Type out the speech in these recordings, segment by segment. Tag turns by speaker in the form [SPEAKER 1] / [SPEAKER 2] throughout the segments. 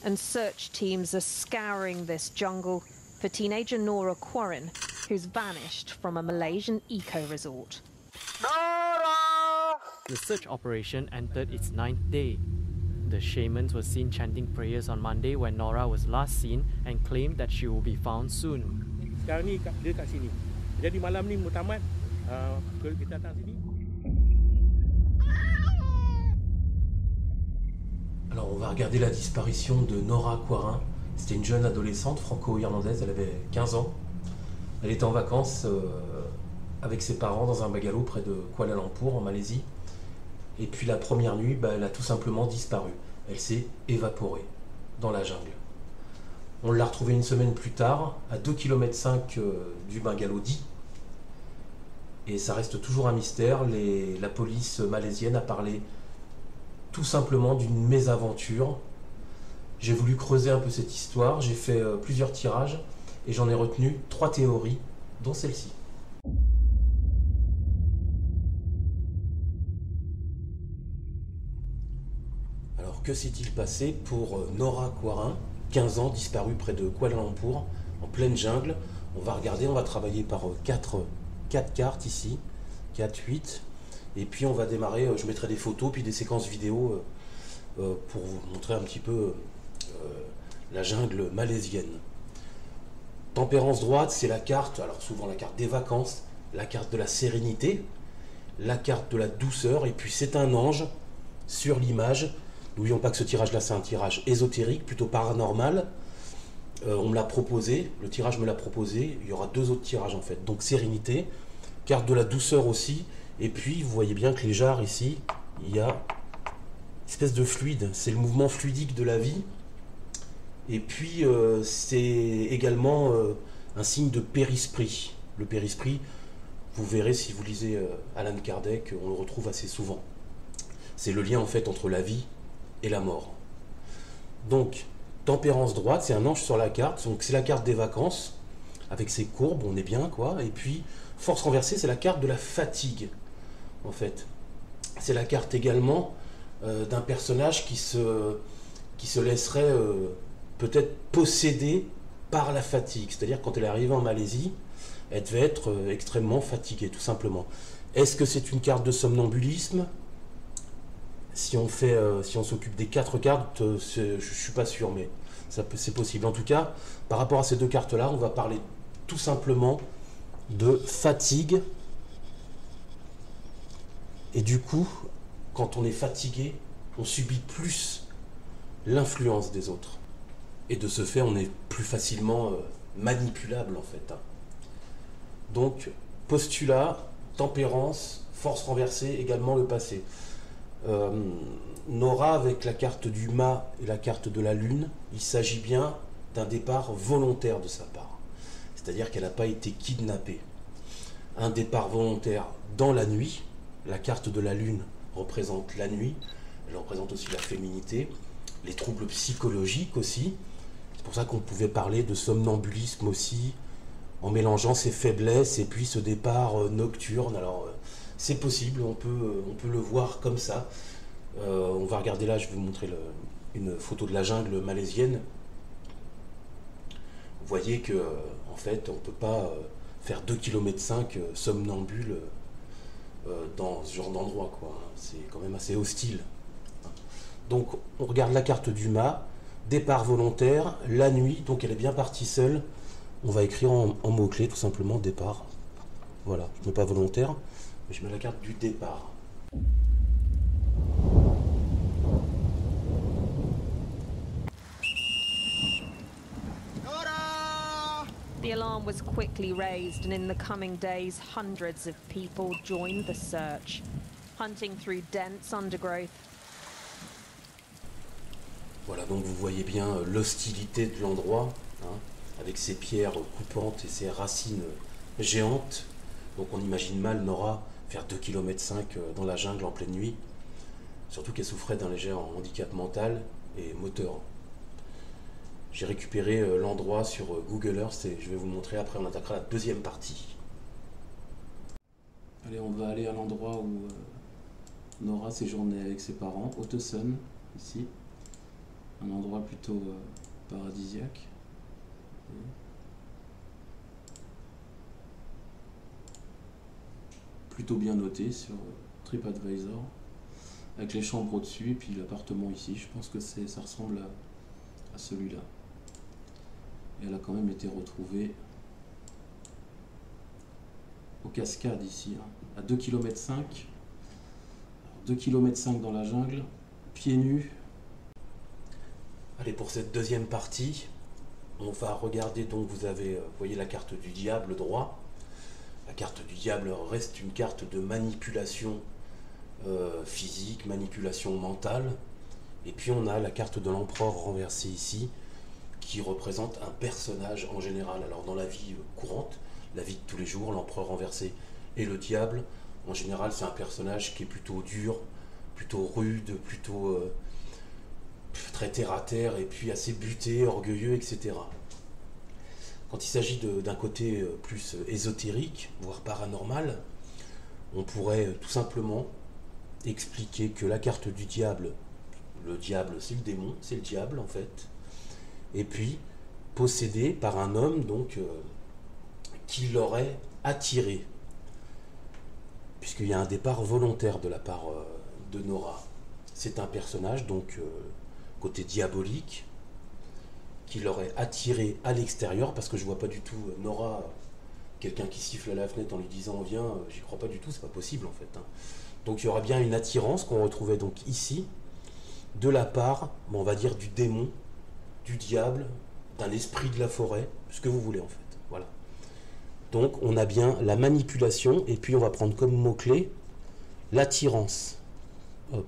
[SPEAKER 1] and search teams are scouring this jungle for teenager Nora Quarren, who's vanished from a Malaysian eco-resort.
[SPEAKER 2] Nora!
[SPEAKER 3] The search operation entered its 9th day. The shamans were seen chanting prayers on Monday when Nora was last seen and claimed that she will be found soon.
[SPEAKER 4] Sekarang ni dia kat sini. Jadi malam ni mutamat kita datang sini.
[SPEAKER 5] Alors on va regarder la disparition de Nora Quarren. C'était une jeune adolescente franco-irlandaise, elle avait 15 ans. Elle était en vacances avec ses parents dans un bungalow près de Kuala Lumpur en Malaisie. Et puis la première nuit, elle a tout simplement disparu. Elle s'est évaporée dans la jungle. On l'a retrouvée une semaine plus tard, à 2,5 km du bungalow dit. Et ça reste toujours un mystère. La police malaisienne a parlé tout simplement d'une mésaventure. J'ai voulu creuser un peu cette histoire, j'ai fait plusieurs tirages et j'en ai retenu 3 théories, dont celle-ci. Alors que s'est-il passé pour Nora Quarren, 15 ans, disparue près de Kuala Lumpur, en pleine jungle? On va regarder, on va travailler par 4 cartes ici, 4, 8. Et puis on va démarrer, je mettrai des photos puis des séquences vidéo pour vous montrer un petit peu la jungle malaisienne. Tempérance droite, c'est la carte, alors souvent la carte des vacances, la carte de la sérénité, la carte de la douceur, et puis c'est un ange sur l'image. N'oublions pas que ce tirage-là, c'est un tirage ésotérique, plutôt paranormal. On me l'a proposé, le tirage me l'a proposé, il y aura 2 autres tirages en fait. Donc sérénité, carte de la douceur aussi, et puis vous voyez bien que les jarres ici, il y a une espèce de fluide, c'est le mouvement fluidique de la vie. Et puis c'est également un signe de périsprit. Le périsprit, vous verrez si vous lisez Alan Kardec, on le retrouve assez souvent. C'est le lien en fait entre la vie et la mort. Donc, tempérance droite, c'est un ange sur la carte, donc c'est la carte des vacances, avec ses courbes, on est bien quoi. Et puis, force renversée, c'est la carte de la fatigue, en fait. C'est la carte également d'un personnage qui se laisserait peut-être posséder par la fatigue. C'est-à-dire quand elle est arrivée en Malaisie, elle devait être extrêmement fatiguée, tout simplement. Est-ce que c'est une carte de somnambulisme? Si on s'occupe des 4 cartes, je ne suis pas sûr, mais c'est possible. En tout cas, par rapport à ces 2 cartes-là, on va parler tout simplement de fatigue. Et du coup, quand on est fatigué, on subit plus l'influence des autres. Et de ce fait, on est plus facilement manipulable, en fait. Donc, postulat, tempérance, force renversée, également le passé. Nora, avec la carte du mât et la carte de la lune, il s'agit bien d'un départ volontaire de sa part. C'est-à-dire qu'elle n'a pas été kidnappée. Un départ volontaire dans la nuit. La carte de la lune représente la nuit. Elle représente aussi la féminité, les troubles psychologiques aussi. C'est pour ça qu'on pouvait parler de somnambulisme aussi, en mélangeant ses faiblesses et puis ce départ nocturne. Alors, c'est possible, on peut le voir comme ça. On va regarder là, je vais vous montrer une photo de la jungle malaisienne. Vous voyez que, en fait, on ne peut pas faire 2,5 km somnambule dans ce genre d'endroit, quoi. C'est quand même assez hostile. Donc, on regarde la carte du mât, départ volontaire, la nuit, donc elle est bien partie seule. On va écrire en mots-clés, tout simplement, départ. Voilà, je ne mets pas volontaire, mais je mets la carte du départ.
[SPEAKER 1] The alarm was quickly raised, and in the coming days, hundreds of people joined the search, hunting through dense undergrowth.
[SPEAKER 5] Voilà, donc vous voyez bien l'hostilité de l'endroit, hein, avec ses pierres coupantes et ses racines géantes. Donc on imagine mal Nora faire 2,5 km dans la jungle en pleine nuit, surtout qu'elle souffrait d'un léger handicap mental et moteur. J'ai récupéré l'endroit sur Google Earth et je vais vous le montrer, après on attaquera la deuxième partie. Allez, on va aller à l'endroit où Nora séjournait avec ses parents, Ottoson, ici. un endroit plutôt paradisiaque. Plutôt bien noté sur TripAdvisor, avec les chambres au-dessus et puis l'appartement ici. Je pense que ça ressemble à celui-là. Et elle a quand même été retrouvée aux cascades ici, hein, à 2,5 km. 2,5 km dans la jungle, pieds nus. Allez, pour cette deuxième partie, on va regarder, donc vous voyez la carte du diable droit. La carte du diable reste une carte de manipulation physique, manipulation mentale. Et puis on a la carte de l'empereur renversée ici, qui représente un personnage en général. Alors dans la vie courante, la vie de tous les jours, l'empereur renversé et le diable, en général c'est un personnage qui est plutôt dur, plutôt rude, plutôt très terre à terre, et puis assez buté, orgueilleux, etc. Quand il s'agit d'un côté plus ésotérique, voire paranormal, on pourrait tout simplement expliquer que la carte du diable, le diable c'est le démon, c'est le diable en fait, et puis possédé par un homme donc qui l'aurait attiré, puisqu'il y a un départ volontaire de la part de Nora. C'est un personnage donc côté diabolique, qui l'aurait attiré à l'extérieur, parce que je vois pas du tout Nora, quelqu'un qui siffle à la fenêtre en lui disant viens, j'y crois pas du tout, c'est pas possible en fait, hein. Donc il y aura bien une attirance qu'on retrouvait donc ici, de la part, on va dire, du démon, du diable, d'un esprit de la forêt, ce que vous voulez en fait, voilà. Donc on a bien la manipulation, et puis on va prendre comme mot-clé l'attirance. Hop.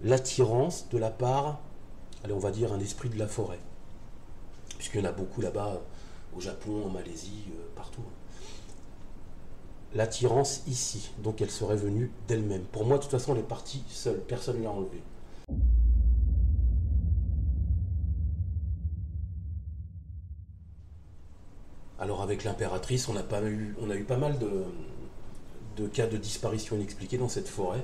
[SPEAKER 5] L'attirance de la part, allez, on va dire un esprit de la forêt, puisqu'il y en a beaucoup là-bas, au Japon, en Malaisie, partout. L'attirance ici, donc elle serait venue d'elle-même. Pour moi, de toute façon, elle est partie seule, personne ne l'a enlevée. Alors avec l'impératrice, on a eu pas mal de cas de disparition inexpliquée dans cette forêt.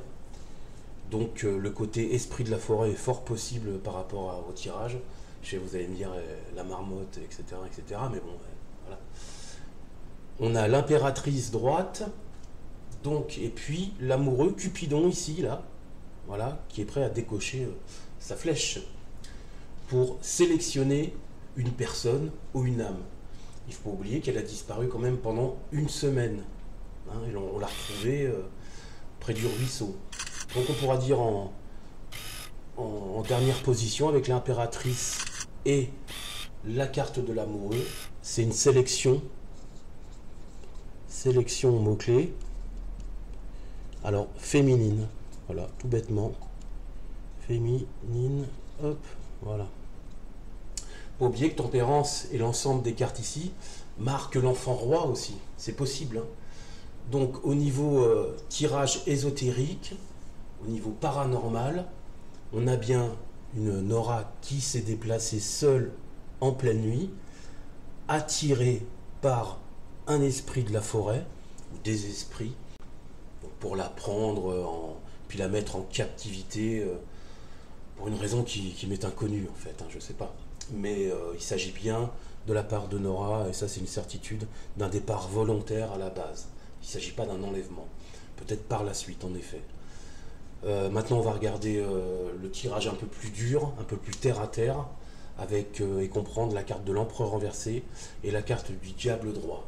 [SPEAKER 5] Donc le côté esprit de la forêt est fort possible par rapport au tirage. Je sais, vous allez me dire la marmotte, etc., etc. Mais bon, voilà. On a l'impératrice droite, donc, et puis l'amoureux Cupidon ici, là, voilà, qui est prêt à décocher sa flèche pour sélectionner une personne ou une âme. Il ne faut pas oublier qu'elle a disparu quand même pendant une semaine. Hein, et on l'a retrouvée près du ruisseau. Donc on pourra dire en dernière position avec l'impératrice et la carte de l'amoureux, c'est une sélection mot-clé. Alors féminine, voilà, tout bêtement. Féminine, hop, voilà. Pas oublier que tempérance et l'ensemble des cartes ici marquent l'enfant roi aussi, c'est possible, hein. Donc au niveau tirage ésotérique, au niveau paranormal, on a bien une Nora qui s'est déplacée seule en pleine nuit, attirée par un esprit de la forêt, ou des esprits, pour la prendre, puis la mettre en captivité, pour une raison qui m'est inconnue en fait, hein, je ne sais pas. Mais il s'agit bien de la part de Nora, et ça c'est une certitude, d'un départ volontaire à la base. Il ne s'agit pas d'un enlèvement. Peut-être par la suite, en effet. Maintenant, on va regarder le tirage un peu plus dur, un peu plus terre à terre, avec et comprendre la carte de l'empereur renversé et la carte du diable droit.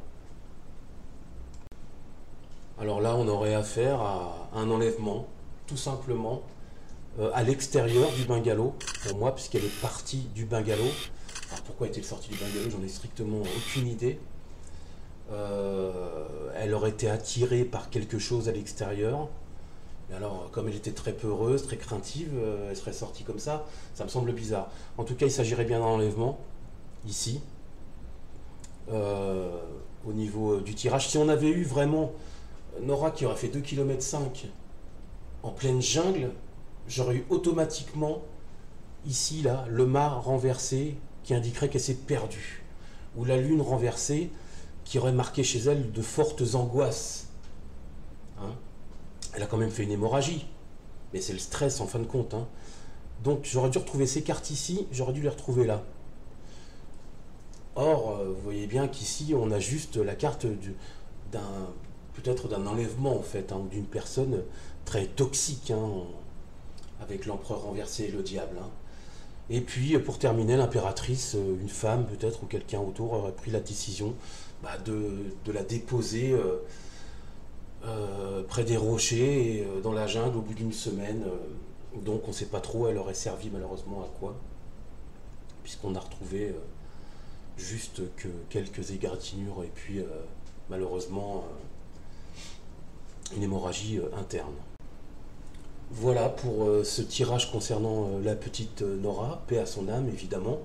[SPEAKER 5] Alors là, on aurait affaire à un enlèvement, tout simplement, à l'extérieur du bungalow, pour moi, puisqu'elle est partie du bungalow. Alors pourquoi est-elle sortie du bungalow? J'en ai strictement aucune idée. Elle aurait été attirée par quelque chose à l'extérieur. Et alors, comme elle était très peureuse, très craintive, elle serait sortie comme ça. Ça me semble bizarre. En tout cas, il s'agirait bien d'un enlèvement, ici, au niveau du tirage. Si on avait eu vraiment Nora qui aurait fait 2,5 km en pleine jungle, j'aurais eu automatiquement, ici, là, le mât renversé qui indiquerait qu'elle s'est perdue. Ou la lune renversée qui aurait marqué chez elle de fortes angoisses. Hein, elle a quand même fait une hémorragie, mais c'est le stress en fin de compte. Hein. Donc j'aurais dû retrouver ces cartes ici, j'aurais dû les retrouver là. Or, vous voyez bien qu'ici, on a juste la carte peut-être d'un enlèvement en fait, hein, ou d'une personne très toxique, hein, avec l'empereur renversé et le diable. Hein. Et puis, pour terminer, l'impératrice, une femme peut-être, ou quelqu'un autour, aurait pris la décision de la déposer près des rochers, et, dans la jungle, au bout d'une semaine. Donc, on ne sait pas trop, elle aurait servi malheureusement à quoi, puisqu'on a retrouvé juste que quelques égratignures, et puis, malheureusement, une hémorragie interne. Voilà pour ce tirage concernant la petite Nora, paix à son âme évidemment.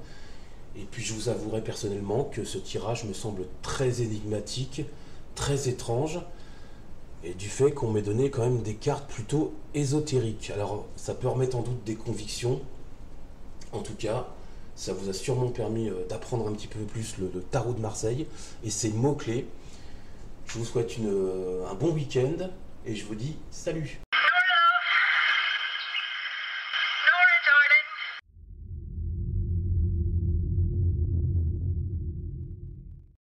[SPEAKER 5] Et puis je vous avouerai personnellement que ce tirage me semble très énigmatique, très étrange, et du fait qu'on m'ait donné quand même des cartes plutôt ésotériques. Alors ça peut remettre en doute des convictions, en tout cas ça vous a sûrement permis d'apprendre un petit peu plus le tarot de Marseille et ses mots-clés. Je vous souhaite un bon week-end et je vous dis salut!